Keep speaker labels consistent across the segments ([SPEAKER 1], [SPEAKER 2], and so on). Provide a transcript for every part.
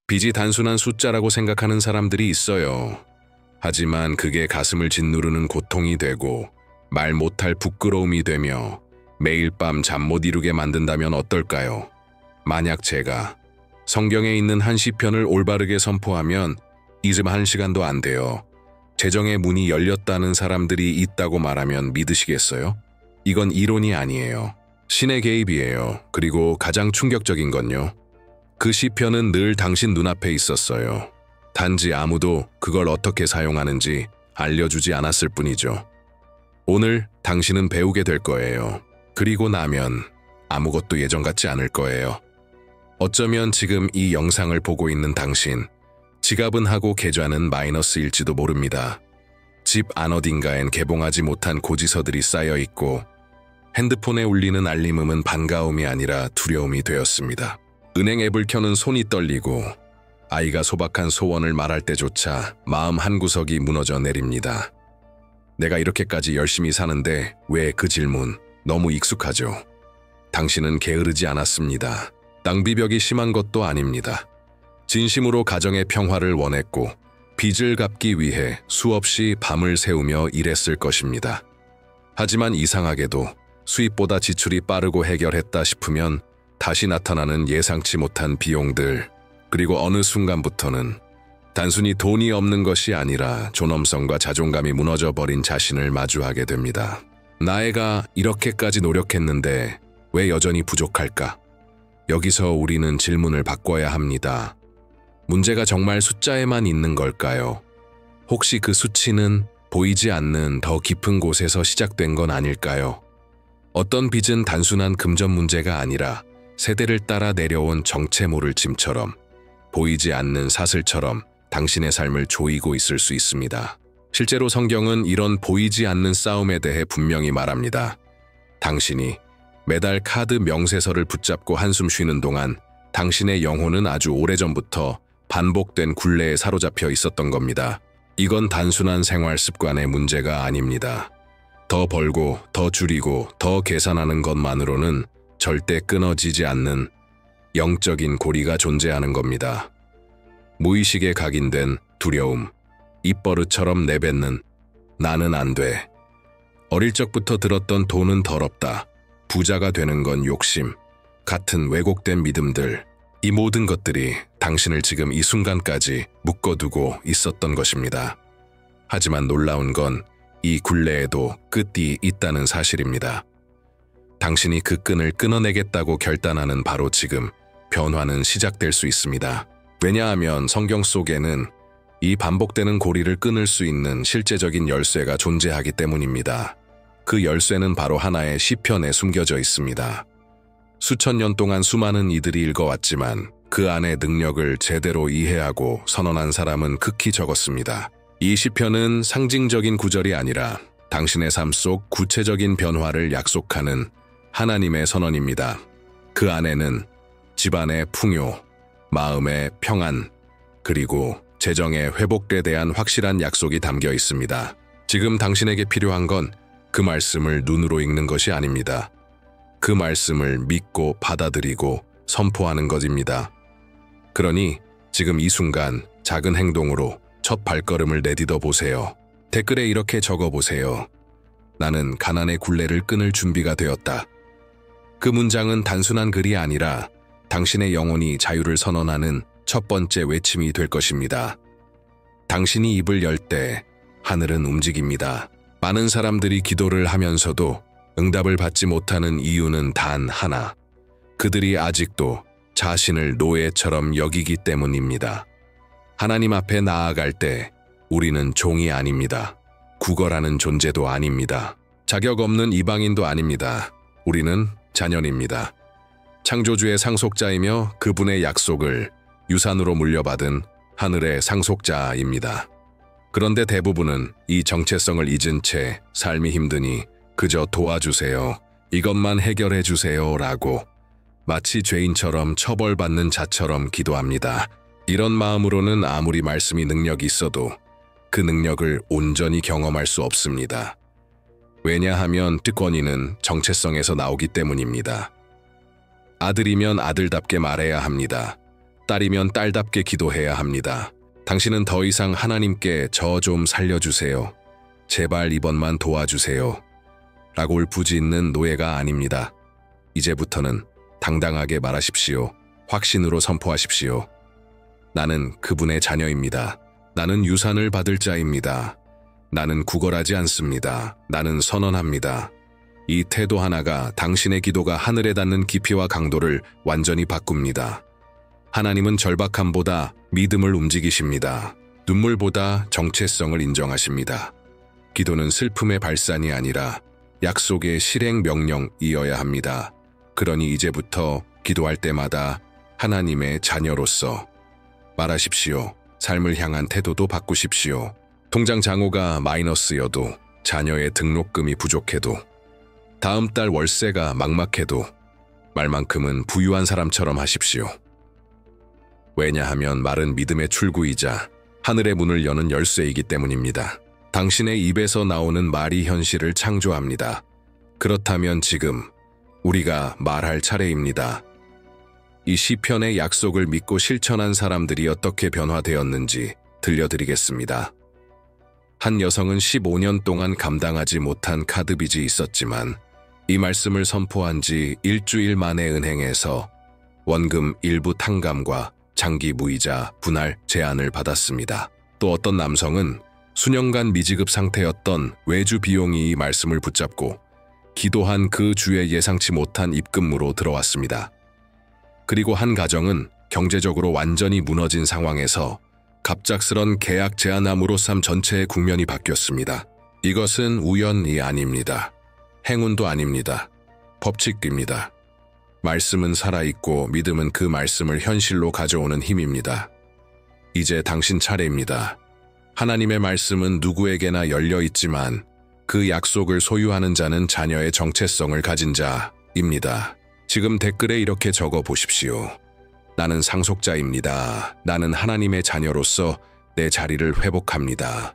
[SPEAKER 1] 빚이 단순한 숫자라고 생각하는 사람들이 있어요. 하지만 그게 가슴을 짓누르는 고통이 되고 말 못할 부끄러움이 되며 매일 밤 잠 못 이루게 만든다면 어떨까요? 만약 제가 성경에 있는 한 시편을 올바르게 선포하면 잊음 한 시간도 안 돼요. 재정의 문이 열렸다는 사람들이 있다고 말하면 믿으시겠어요? 이건 이론이 아니에요. 신의 개입이에요. 그리고 가장 충격적인 건요. 그 시편은 늘 당신 눈앞에 있었어요. 단지 아무도 그걸 어떻게 사용하는지 알려주지 않았을 뿐이죠. 오늘 당신은 배우게 될 거예요. 그리고 나면 아무것도 예전 같지 않을 거예요. 어쩌면 지금 이 영상을 보고 있는 당신, 지갑은 하고 계좌는 마이너스일지도 모릅니다. 집 안 어딘가엔 개봉하지 못한 고지서들이 쌓여 있고 핸드폰에 울리는 알림음은 반가움이 아니라 두려움이 되었습니다. 은행 앱을 켜는 손이 떨리고 아이가 소박한 소원을 말할 때조차 마음 한구석이 무너져 내립니다. 내가 이렇게까지 열심히 사는데 왜 그 질문 너무 익숙하죠? 당신은 게으르지 않았습니다. 낭비벽이 심한 것도 아닙니다. 진심으로 가정의 평화를 원했고 빚을 갚기 위해 수없이 밤을 새우며 일했을 것입니다. 하지만 이상하게도 수입보다 지출이 빠르고 해결했다 싶으면 다시 나타나는 예상치 못한 비용들, 그리고 어느 순간부터는 단순히 돈이 없는 것이 아니라 존엄성과 자존감이 무너져버린 자신을 마주하게 됩니다. 나애가 이렇게까지 노력했는데 왜 여전히 부족할까? 여기서 우리는 질문을 바꿔야 합니다. 문제가 정말 숫자에만 있는 걸까요? 혹시 그 수치는 보이지 않는 더 깊은 곳에서 시작된 건 아닐까요? 어떤 빚은 단순한 금전 문제가 아니라 세대를 따라 내려온 정체 모를 짐처럼, 보이지 않는 사슬처럼 당신의 삶을 조이고 있을 수 있습니다. 실제로 성경은 이런 보이지 않는 싸움에 대해 분명히 말합니다. 당신이 매달 카드 명세서를 붙잡고 한숨 쉬는 동안 당신의 영혼은 아주 오래전부터 반복된 굴레에 사로잡혀 있었던 겁니다. 이건 단순한 생활 습관의 문제가 아닙니다. 더 벌고, 더 줄이고, 더 계산하는 것만으로는 절대 끊어지지 않는 영적인 고리가 존재하는 겁니다. 무의식에 각인된 두려움, 입버릇처럼 내뱉는 나는 안 돼. 어릴 적부터 들었던 돈은 더럽다. 부자가 되는 건 욕심. 같은 왜곡된 믿음들. 이 모든 것들이 당신을 지금 이 순간까지 묶어두고 있었던 것입니다. 하지만 놀라운 건 이 굴레에도 끝이 있다는 사실입니다. 당신이 그 끈을 끊어내겠다고 결단하는 바로 지금 변화는 시작될 수 있습니다. 왜냐하면 성경 속에는 이 반복되는 고리를 끊을 수 있는 실제적인 열쇠가 존재하기 때문입니다. 그 열쇠는 바로 하나의 시편에 숨겨져 있습니다. 수천 년 동안 수많은 이들이 읽어왔지만 그 안의 능력을 제대로 이해하고 선언한 사람은 극히 적었습니다. 이 시편은 상징적인 구절이 아니라 당신의 삶 속 구체적인 변화를 약속하는 하나님의 선언입니다. 그 안에는 집안의 풍요, 마음의 평안, 그리고 재정의 회복에 대한 확실한 약속이 담겨 있습니다. 지금 당신에게 필요한 건 그 말씀을 눈으로 읽는 것이 아닙니다. 그 말씀을 믿고 받아들이고 선포하는 것입니다. 그러니 지금 이 순간 작은 행동으로 첫 발걸음을 내딛어 보세요. 댓글에 이렇게 적어보세요. 나는 가난의 굴레를 끊을 준비가 되었다. 그 문장은 단순한 글이 아니라 당신의 영혼이 자유를 선언하는 첫 번째 외침이 될 것입니다. 당신이 입을 열 때 하늘은 움직입니다. 많은 사람들이 기도를 하면서도 응답을 받지 못하는 이유는 단 하나. 그들이 아직도 자신을 노예처럼 여기기 때문입니다. 하나님 앞에 나아갈 때 우리는 종이 아닙니다. 구걸하는 존재도 아닙니다. 자격 없는 이방인도 아닙니다. 우리는 자녀입니다. 창조주의 상속자이며 그분의 약속을 유산으로 물려받은 하늘의 상속자입니다. 그런데 대부분은 이 정체성을 잊은 채 삶이 힘드니 그저 도와주세요. 이것만 해결해 주세요 라고 마치 죄인처럼 처벌받는 자처럼 기도합니다. 이런 마음으로는 아무리 말씀이 능력이 있어도 그 능력을 온전히 경험할 수 없습니다. 왜냐하면 특권인은 정체성에서 나오기 때문입니다. 아들이면 아들답게 말해야 합니다. 딸이면 딸답게 기도해야 합니다. 당신은 더 이상 하나님께 저 좀 살려주세요. 제발 이번만 도와주세요. 라고 울부짖는 노예가 아닙니다. 이제부터는 당당하게 말하십시오. 확신으로 선포하십시오. 나는 그분의 자녀입니다. 나는 유산을 받을 자입니다. 나는 구걸하지 않습니다. 나는 선언합니다. 이 태도 하나가 당신의 기도가 하늘에 닿는 깊이와 강도를 완전히 바꿉니다. 하나님은 절박함보다 믿음을 움직이십니다. 눈물보다 정체성을 인정하십니다. 기도는 슬픔의 발산이 아니라 약속의 실행 명령이어야 합니다. 그러니 이제부터 기도할 때마다 하나님의 자녀로서 말하십시오. 삶을 향한 태도도 바꾸십시오. 통장 잔고가 마이너스여도, 자녀의 등록금이 부족해도, 다음 달 월세가 막막해도 말만큼은 부유한 사람처럼 하십시오. 왜냐하면 말은 믿음의 출구이자 하늘의 문을 여는 열쇠이기 때문입니다. 당신의 입에서 나오는 말이 현실을 창조합니다. 그렇다면 지금 우리가 말할 차례입니다. 이 시편의 약속을 믿고 실천한 사람들이 어떻게 변화되었는지 들려드리겠습니다. 한 여성은 15년 동안 감당하지 못한 카드빚이 있었지만 이 말씀을 선포한 지 일주일 만에 은행에서 원금 일부 탕감과 장기 무이자 분할 제한을 받았습니다. 또 어떤 남성은 수년간 미지급 상태였던 외주 비용이 이 말씀을 붙잡고 기도한 그 주에 예상치 못한 입금으로 들어왔습니다. 그리고 한 가정은 경제적으로 완전히 무너진 상황에서 갑작스런 계약 제한함으로 삶 전체의 국면이 바뀌었습니다. 이것은 우연이 아닙니다. 행운도 아닙니다. 법칙입니다. 말씀은 살아있고 믿음은 그 말씀을 현실로 가져오는 힘입니다. 이제 당신 차례입니다. 하나님의 말씀은 누구에게나 열려 있지만 그 약속을 소유하는 자는 자녀의 정체성을 가진 자입니다. 지금 댓글에 이렇게 적어 보십시오. 나는 상속자입니다. 나는 하나님의 자녀로서 내 자리를 회복합니다.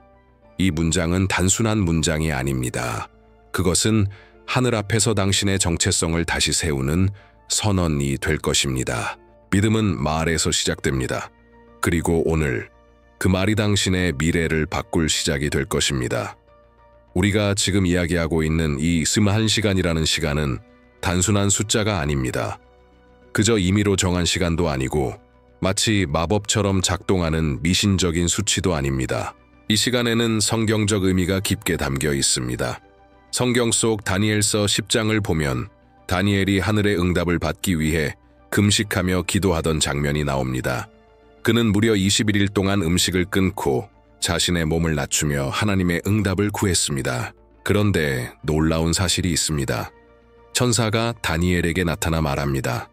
[SPEAKER 1] 이 문장은 단순한 문장이 아닙니다. 그것은 하늘 앞에서 당신의 정체성을 다시 세우는 선언이 될 것입니다. 믿음은 말에서 시작됩니다. 그리고 오늘 그 말이 당신의 미래를 바꿀 시작이 될 것입니다. 우리가 지금 이야기하고 있는 이 21시간이라는 시간은 단순한 숫자가 아닙니다. 그저 임의로 정한 시간도 아니고 마치 마법처럼 작동하는 미신적인 수치도 아닙니다. 이 시간에는 성경적 의미가 깊게 담겨 있습니다. 성경 속 다니엘서 10장을 보면 다니엘이 하늘의 응답을 받기 위해 금식하며 기도하던 장면이 나옵니다. 그는 무려 21일 동안 음식을 끊고 자신의 몸을 낮추며 하나님의 응답을 구했습니다. 그런데 놀라운 사실이 있습니다. 천사가 다니엘에게 나타나 말합니다.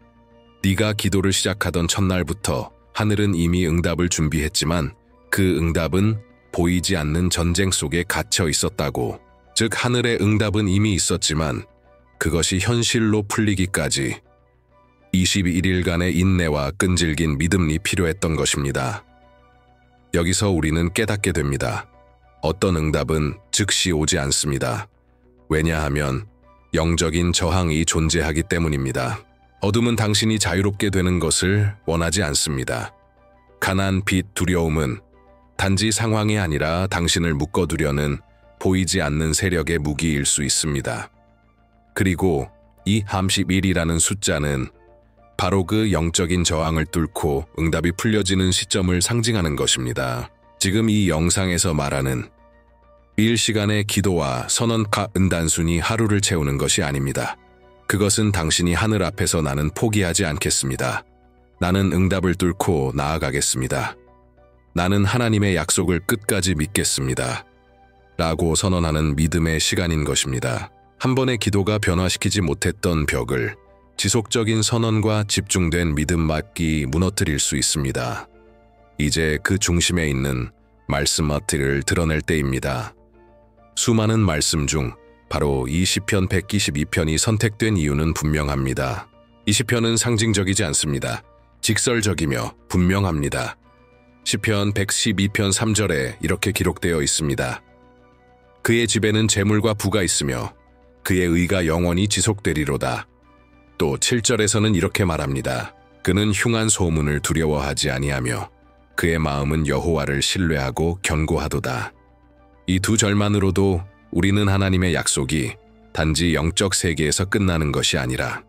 [SPEAKER 1] 네가 기도를 시작하던 첫날부터 하늘은 이미 응답을 준비했지만 그 응답은 보이지 않는 전쟁 속에 갇혀 있었다고. 즉 하늘의 응답은 이미 있었지만 그것이 현실로 풀리기까지 21일간의 인내와 끈질긴 믿음이 필요했던 것입니다. 여기서 우리는 깨닫게 됩니다. 어떤 응답은 즉시 오지 않습니다. 왜냐하면 영적인 저항이 존재하기 때문입니다. 어둠은 당신이 자유롭게 되는 것을 원하지 않습니다. 가난, 빚, 두려움은 단지 상황이 아니라 당신을 묶어두려는 보이지 않는 세력의 무기일 수 있습니다. 그리고 이 31이라는 숫자는 바로 그 영적인 저항을 뚫고 응답이 풀려지는 시점을 상징하는 것입니다. 지금 이 영상에서 말하는 1시간의 기도와 선언은 단순히 하루를 채우는 것이 아닙니다. 그것은 당신이 하늘 앞에서 나는 포기하지 않겠습니다. 나는 응답을 뚫고 나아가겠습니다. 나는 하나님의 약속을 끝까지 믿겠습니다. 라고 선언하는 믿음의 시간인 것입니다. 한 번의 기도가 변화시키지 못했던 벽을 지속적인 선언과 집중된 믿음만이 무너뜨릴 수 있습니다. 이제 그 중심에 있는 말씀을 드러낼 때입니다. 수많은 말씀 중 바로 이 시편 122편이 선택된 이유는 분명합니다. 이 시편은 상징적이지 않습니다. 직설적이며 분명합니다. 시편 112편 3절에 이렇게 기록되어 있습니다. 그의 집에는 재물과 부가 있으며 그의 의가 영원히 지속되리로다. 또 7절에서는 이렇게 말합니다. 그는 흉한 소문을 두려워하지 아니하며 그의 마음은 여호와를 신뢰하고 견고하도다. 이 두 절만으로도 우리는 하나님의 약속이 단지 영적 세계에서 끝나는 것이 아니라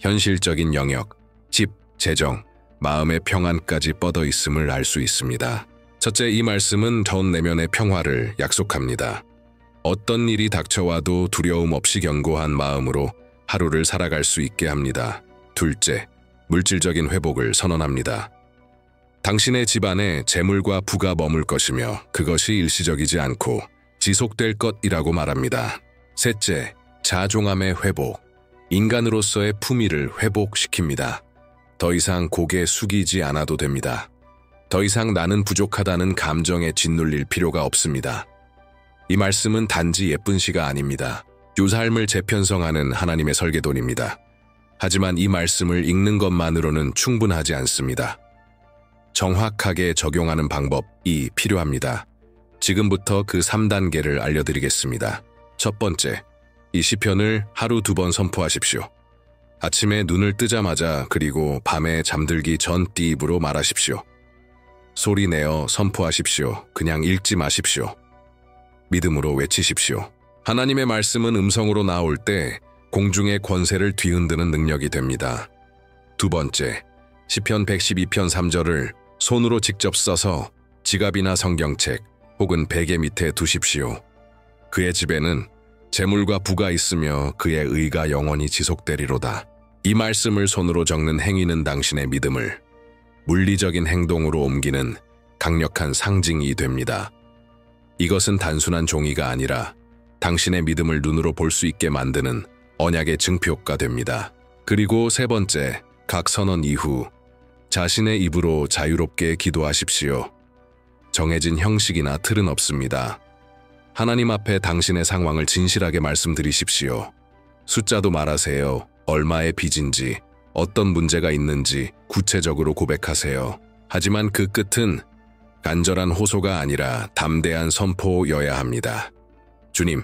[SPEAKER 1] 현실적인 영역, 집, 재정, 마음의 평안까지 뻗어 있음을 알 수 있습니다. 첫째, 이 말씀은 전 내면의 평화를 약속합니다. 어떤 일이 닥쳐와도 두려움 없이 견고한 마음으로 하루를 살아갈 수 있게 합니다. 둘째, 물질적인 회복을 선언합니다. 당신의 집안에 재물과 부가 머물 것이며 그것이 일시적이지 않고 지속될 것이라고 말합니다. 셋째, 자존함의 회복, 인간으로서의 품위를 회복시킵니다. 더 이상 고개 숙이지 않아도 됩니다. 더 이상 나는 부족하다는 감정에 짓눌릴 필요가 없습니다. 이 말씀은 단지 예쁜 시가 아닙니다. 삶을 재편성하는 하나님의 설계도입니다. 하지만 이 말씀을 읽는 것만으로는 충분하지 않습니다. 정확하게 적용하는 방법이 필요합니다. 지금부터 그 3단계를 알려드리겠습니다. 첫 번째, 이 시편을 하루 2번 선포하십시오. 아침에 눈을 뜨자마자 그리고 밤에 잠들기 전 띠입으로 말하십시오. 소리내어 선포하십시오. 그냥 읽지 마십시오. 믿음으로 외치십시오. 하나님의 말씀은 음성으로 나올 때 공중의 권세를 뒤흔드는 능력이 됩니다. 두 번째, 시편 112편 3절을 손으로 직접 써서 지갑이나 성경책 혹은 베개 밑에 두십시오. 그의 집에는 재물과 부가 있으며 그의 의가 영원히 지속되리로다. 이 말씀을 손으로 적는 행위는 당신의 믿음을 물리적인 행동으로 옮기는 강력한 상징이 됩니다. 이것은 단순한 종이가 아니라 당신의 믿음을 눈으로 볼 수 있게 만드는 언약의 증표가 됩니다. 그리고 세 번째, 각 선언 이후 자신의 입으로 자유롭게 기도하십시오. 정해진 형식이나 틀은 없습니다. 하나님 앞에 당신의 상황을 진실하게 말씀드리십시오. 숫자도 말하세요. 얼마의 빚인지, 어떤 문제가 있는지 구체적으로 고백하세요. 하지만 그 끝은 간절한 호소가 아니라 담대한 선포여야 합니다. 주님,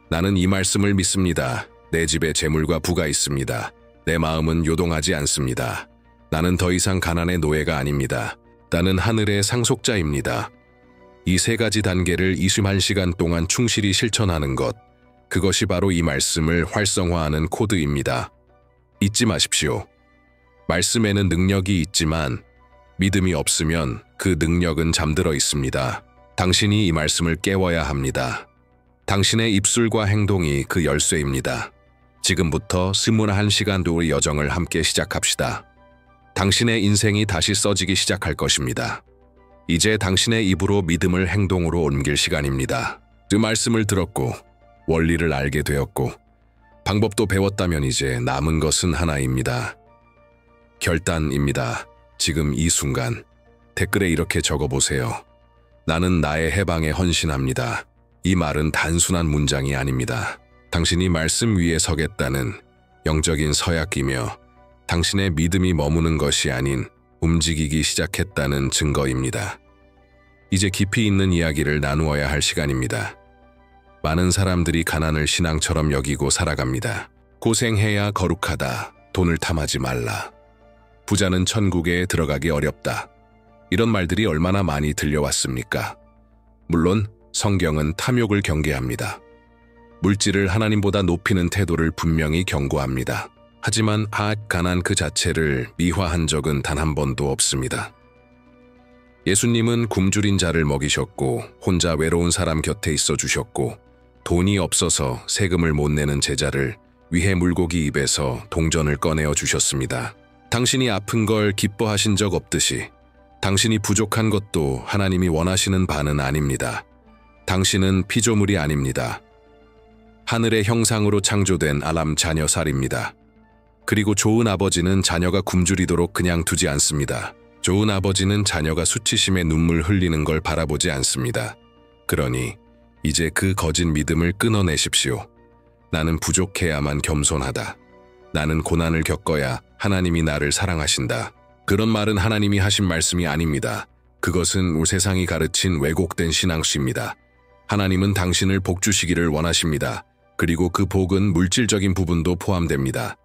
[SPEAKER 1] 나는 이 말씀을 믿습니다. 내 집에 재물과 부가 있습니다. 내 마음은 요동하지 않습니다. 나는 더 이상 가난의 노예가 아닙니다. 나는 하늘의 상속자입니다. 이 세 가지 단계를 21시간 동안 충실히 실천하는 것, 그것이 바로 이 말씀을 활성화하는 코드입니다. 잊지 마십시오. 말씀에는 능력이 있지만 믿음이 없으면 그 능력은 잠들어 있습니다. 당신이 이 말씀을 깨워야 합니다. 당신의 입술과 행동이 그 열쇠입니다. 지금부터 21시간 동의 여정을 함께 시작합시다. 당신의 인생이 다시 써지기 시작할 것입니다. 이제 당신의 입으로 믿음을 행동으로 옮길 시간입니다. 그 말씀을 들었고 원리를 알게 되었고 방법도 배웠다면 이제 남은 것은 하나입니다. 결단입니다. 지금 이 순간 댓글에 이렇게 적어보세요. 나는 나의 해방에 헌신합니다. 이 말은 단순한 문장이 아닙니다. 당신이 말씀 위에 서겠다는 영적인 서약이며 당신의 믿음이 머무는 것이 아닌 움직이기 시작했다는 증거입니다. 이제 깊이 있는 이야기를 나누어야 할 시간입니다. 많은 사람들이 가난을 신앙처럼 여기고 살아갑니다. 고생해야 거룩하다. 돈을 탐하지 말라. 부자는 천국에 들어가기 어렵다. 이런 말들이 얼마나 많이 들려왔습니까? 물론 성경은 탐욕을 경계합니다. 물질을 하나님보다 높이는 태도를 분명히 경고합니다. 하지만 가난 그 자체를 미화한 적은 단 한 번도 없습니다. 예수님은 굶주린 자를 먹이셨고 혼자 외로운 사람 곁에 있어 주셨고 돈이 없어서 세금을 못 내는 제자를 위해 물고기 입에서 동전을 꺼내어 주셨습니다. 당신이 아픈 걸 기뻐하신 적 없듯이 당신이 부족한 것도 하나님이 원하시는 바는 아닙니다. 당신은 피조물이 아닙니다. 하늘의 형상으로 창조된 아람 자녀살입니다. 그리고 좋은 아버지는 자녀가 굶주리도록 그냥 두지 않습니다. 좋은 아버지는 자녀가 수치심에 눈물 흘리는 걸 바라보지 않습니다. 그러니 이제 그 거짓 믿음을 끊어내십시오. 나는 부족해야만 겸손하다. 나는 고난을 겪어야 하나님이 나를 사랑하신다. 그런 말은 하나님이 하신 말씀이 아닙니다. 그것은 세상이 가르친 왜곡된 신앙수입니다. 하나님은 당신을 복 주시기를 원하십니다. 그리고 그 복은 물질적인 부분도 포함됩니다.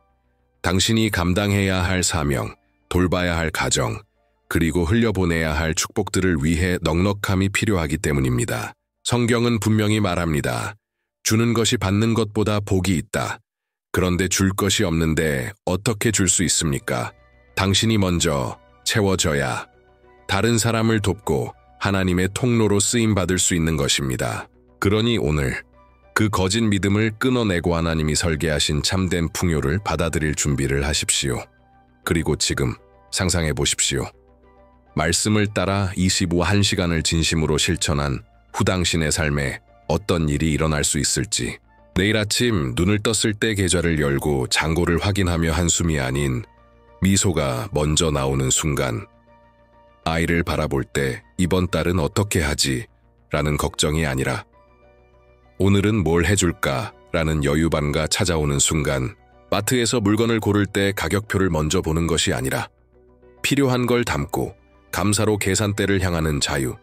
[SPEAKER 1] 당신이 감당해야 할 사명, 돌봐야 할 가정, 그리고 흘려보내야 할 축복들을 위해 넉넉함이 필요하기 때문입니다. 성경은 분명히 말합니다. 주는 것이 받는 것보다 복이 있다. 그런데 줄 것이 없는데 어떻게 줄 수 있습니까? 당신이 먼저 채워져야 다른 사람을 돕고 하나님의 통로로 쓰임받을 수 있는 것입니다. 그러니 오늘 그 거짓 믿음을 끊어내고 하나님이 설계하신 참된 풍요를 받아들일 준비를 하십시오. 그리고 지금 상상해 보십시오. 말씀을 따라 21시간을 진심으로 실천한 후 당신의 삶에 어떤 일이 일어날 수 있을지. 내일 아침 눈을 떴을 때 계좌를 열고 잔고를 확인하며 한숨이 아닌 미소가 먼저 나오는 순간, 아이를 바라볼 때 이번 달은 어떻게 하지? 라는 걱정이 아니라 오늘은 뭘 해줄까? 라는 여유반가 찾아오는 순간, 마트에서 물건을 고를 때 가격표를 먼저 보는 것이 아니라 필요한 걸 담고 감사로 계산대를 향하는 자유.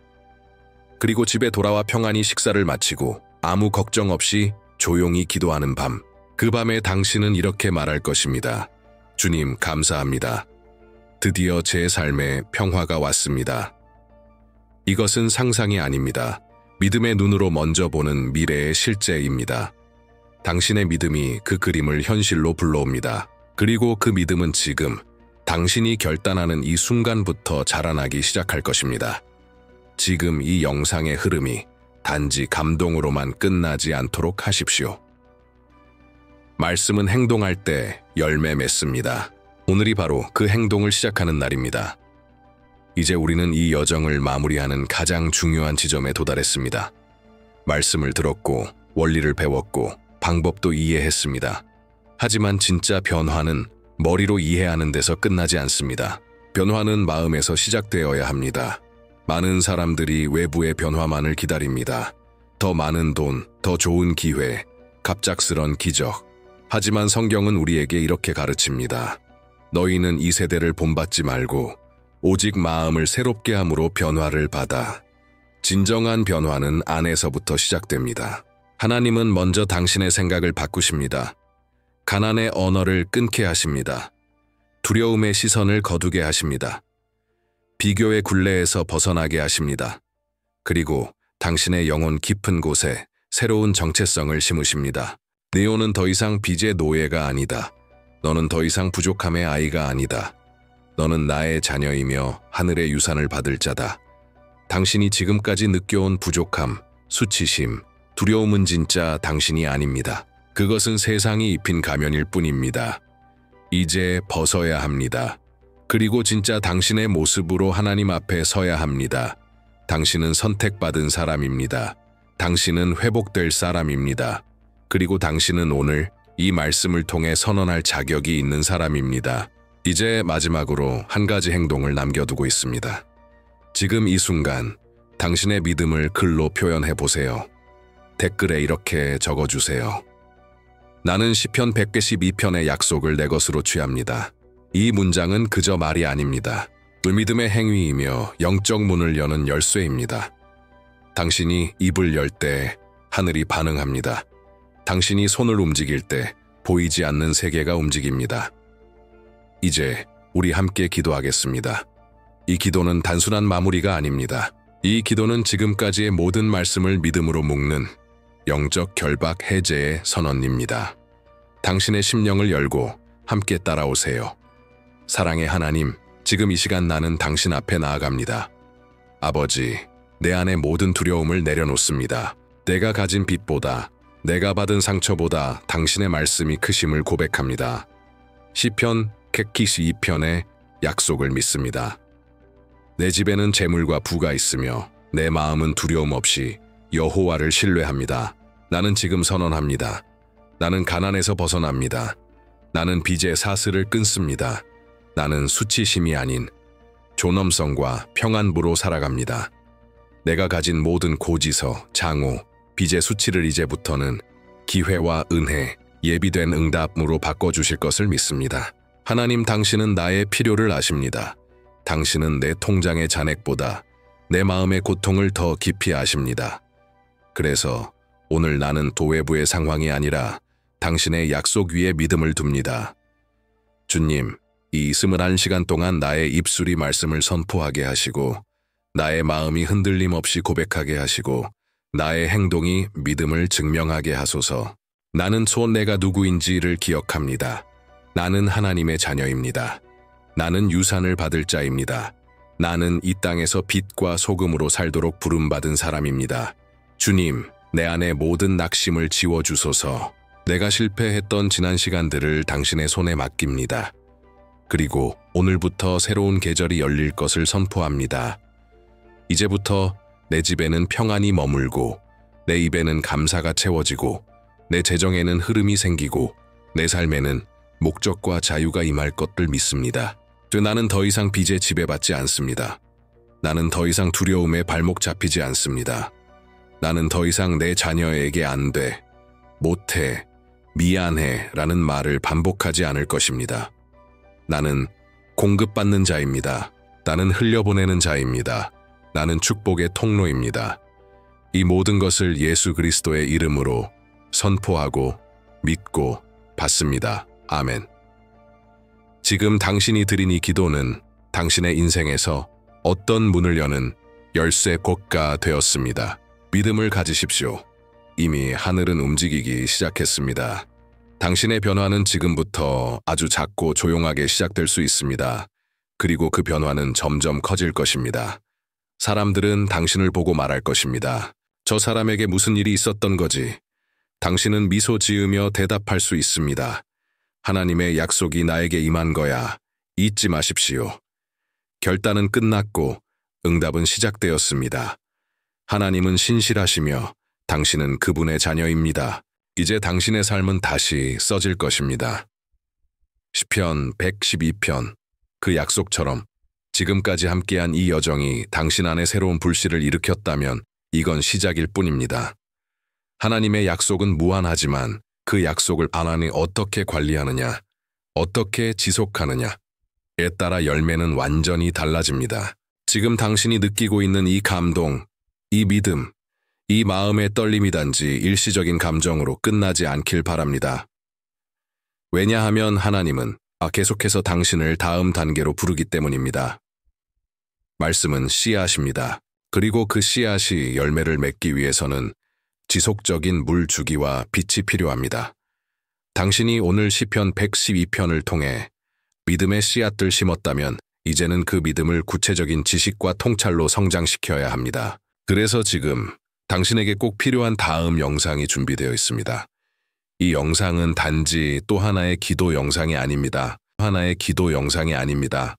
[SPEAKER 1] 그리고 집에 돌아와 평안히 식사를 마치고 아무 걱정 없이 조용히 기도하는 밤. 그 밤에 당신은 이렇게 말할 것입니다. 주님, 감사합니다. 드디어 제 삶에 평화가 왔습니다. 이것은 상상이 아닙니다. 믿음의 눈으로 먼저 보는 미래의 실제입니다. 당신의 믿음이 그 그림을 현실로 불러옵니다. 그리고 그 믿음은 지금 당신이 결단하는 이 순간부터 자라나기 시작할 것입니다. 지금 이 영상의 흐름이 단지 감동으로만 끝나지 않도록 하십시오. 말씀은 행동할 때 열매 맺습니다. 오늘이 바로 그 행동을 시작하는 날입니다. 이제 우리는 이 여정을 마무리하는 가장 중요한 지점에 도달했습니다. 말씀을 들었고, 원리를 배웠고, 방법도 이해했습니다. 하지만 진짜 변화는 머리로 이해하는 데서 끝나지 않습니다. 변화는 마음에서 시작되어야 합니다. 많은 사람들이 외부의 변화만을 기다립니다. 더 많은 돈, 더 좋은 기회, 갑작스런 기적. 하지만 성경은 우리에게 이렇게 가르칩니다. 너희는 이 세대를 본받지 말고 오직 마음을 새롭게 함으로 변화를 받아. 진정한 변화는 안에서부터 시작됩니다. 하나님은 먼저 당신의 생각을 바꾸십니다. 가난의 언어를 끊게 하십니다. 두려움의 시선을 거두게 하십니다. 비교의 굴레에서 벗어나게 하십니다. 그리고 당신의 영혼 깊은 곳에 새로운 정체성을 심으십니다. 네오는 더 이상 빚의 노예가 아니다. 너는 더 이상 부족함의 아이가 아니다. 너는 나의 자녀이며 하늘의 유산을 받을 자다. 당신이 지금까지 느껴온 부족함, 수치심, 두려움은 진짜 당신이 아닙니다. 그것은 세상이 입힌 가면일 뿐입니다. 이제 벗어야 합니다. 그리고 진짜 당신의 모습으로 하나님 앞에 서야 합니다. 당신은 선택받은 사람입니다. 당신은 회복될 사람입니다. 그리고 당신은 오늘 이 말씀을 통해 선언할 자격이 있는 사람입니다. 이제 마지막으로 한 가지 행동을 남겨두고 있습니다. 지금 이 순간 당신의 믿음을 글로 표현해 보세요. 댓글에 이렇게 적어주세요. 나는 시편 112편의 약속을 내 것으로 취합니다. 이 문장은 그저 말이 아닙니다. 믿음의 행위이며 영적 문을 여는 열쇠입니다. 당신이 입을 열 때 하늘이 반응합니다. 당신이 손을 움직일 때 보이지 않는 세계가 움직입니다. 이제 우리 함께 기도하겠습니다. 이 기도는 단순한 마무리가 아닙니다. 이 기도는 지금까지의 모든 말씀을 믿음으로 묶는 영적 결박 해제의 선언입니다. 당신의 심령을 열고 함께 따라오세요. 사랑의 하나님, 지금 이 시간 나는 당신 앞에 나아갑니다. 아버지, 내 안의 모든 두려움을 내려놓습니다. 내가 가진 빚보다, 내가 받은 상처보다 당신의 말씀이 크심을 고백합니다. 시편 112편의 약속을 믿습니다. 내 집에는 재물과 부가 있으며 내 마음은 두려움 없이 여호와를 신뢰합니다. 나는 지금 선언합니다. 나는 가난에서 벗어납니다. 나는 빚의 사슬을 끊습니다. 나는 수치심이 아닌 존엄성과 평안부로 살아갑니다. 내가 가진 모든 고지서, 장호, 빚의 수치를 이제부터는 기회와 은혜, 예비된 응답으로 바꿔주실 것을 믿습니다. 하나님, 당신은 나의 필요를 아십니다. 당신은 내 통장의 잔액보다 내 마음의 고통을 더 깊이 아십니다. 그래서 오늘 나는 도외부의 상황이 아니라 당신의 약속 위에 믿음을 둡니다. 주님, 이 21시간 동안 나의 입술이 말씀을 선포하게 하시고 나의 마음이 흔들림 없이 고백하게 하시고 나의 행동이 믿음을 증명하게 하소서. 나는 내가 누구인지를 기억합니다. 나는 하나님의 자녀입니다. 나는 유산을 받을 자입니다. 나는 이 땅에서 빛과 소금으로 살도록 부름받은 사람입니다. 주님, 내 안의 모든 낙심을 지워주소서. 내가 실패했던 지난 시간들을 당신의 손에 맡깁니다. 그리고 오늘부터 새로운 계절이 열릴 것을 선포합니다. 이제부터 내 집에는 평안이 머물고 내 입에는 감사가 채워지고 내 재정에는 흐름이 생기고 내 삶에는 목적과 자유가 임할 것을 믿습니다. 나는 더 이상 빚에 지배받지 않습니다. 나는 더 이상 두려움에 발목 잡히지 않습니다. 나는 더 이상 내 자녀에게 안 돼, 못해, 미안해 라는 말을 반복하지 않을 것입니다. 나는 공급받는 자입니다. 나는 흘려보내는 자입니다. 나는 축복의 통로입니다. 이 모든 것을 예수 그리스도의 이름으로 선포하고 믿고 받습니다. 아멘. 지금 당신이 드린 이 기도는 당신의 인생에서 어떤 문을 여는 열쇠 고가 되었습니다. 믿음을 가지십시오. 이미 하늘은 움직이기 시작했습니다. 당신의 변화는 지금부터 아주 작고 조용하게 시작될 수 있습니다. 그리고 그 변화는 점점 커질 것입니다. 사람들은 당신을 보고 말할 것입니다. 저 사람에게 무슨 일이 있었던 거지? 당신은 미소 지으며 대답할 수 있습니다. 하나님의 약속이 나에게 임한 거야. 잊지 마십시오. 결단은 끝났고 응답은 시작되었습니다. 하나님은 신실하시며 당신은 그분의 자녀입니다. 이제 당신의 삶은 다시 써질 것입니다. 시편 112편, 그 약속처럼 지금까지 함께한 이 여정이 당신 안에 새로운 불씨를 일으켰다면 이건 시작일 뿐입니다. 하나님의 약속은 무한하지만 그 약속을 하나님이 어떻게 관리하느냐, 어떻게 지속하느냐에 따라 열매는 완전히 달라집니다. 지금 당신이 느끼고 있는 이 감동, 이 믿음, 이 마음의 떨림이 단지 일시적인 감정으로 끝나지 않길 바랍니다. 왜냐하면 하나님은 계속해서 당신을 다음 단계로 부르기 때문입니다. 말씀은 씨앗입니다. 그리고 그 씨앗이 열매를 맺기 위해서는 지속적인 물 주기와 빛이 필요합니다. 당신이 오늘 시편 112편을 통해 믿음의 씨앗들 심었다면 이제는 그 믿음을 구체적인 지식과 통찰로 성장시켜야 합니다. 그래서 지금 당신에게 꼭 필요한 다음 영상이 준비되어 있습니다. 이 영상은 단지 또 하나의 기도 영상이 아닙니다. 하나의 기도 영상이 아닙니다.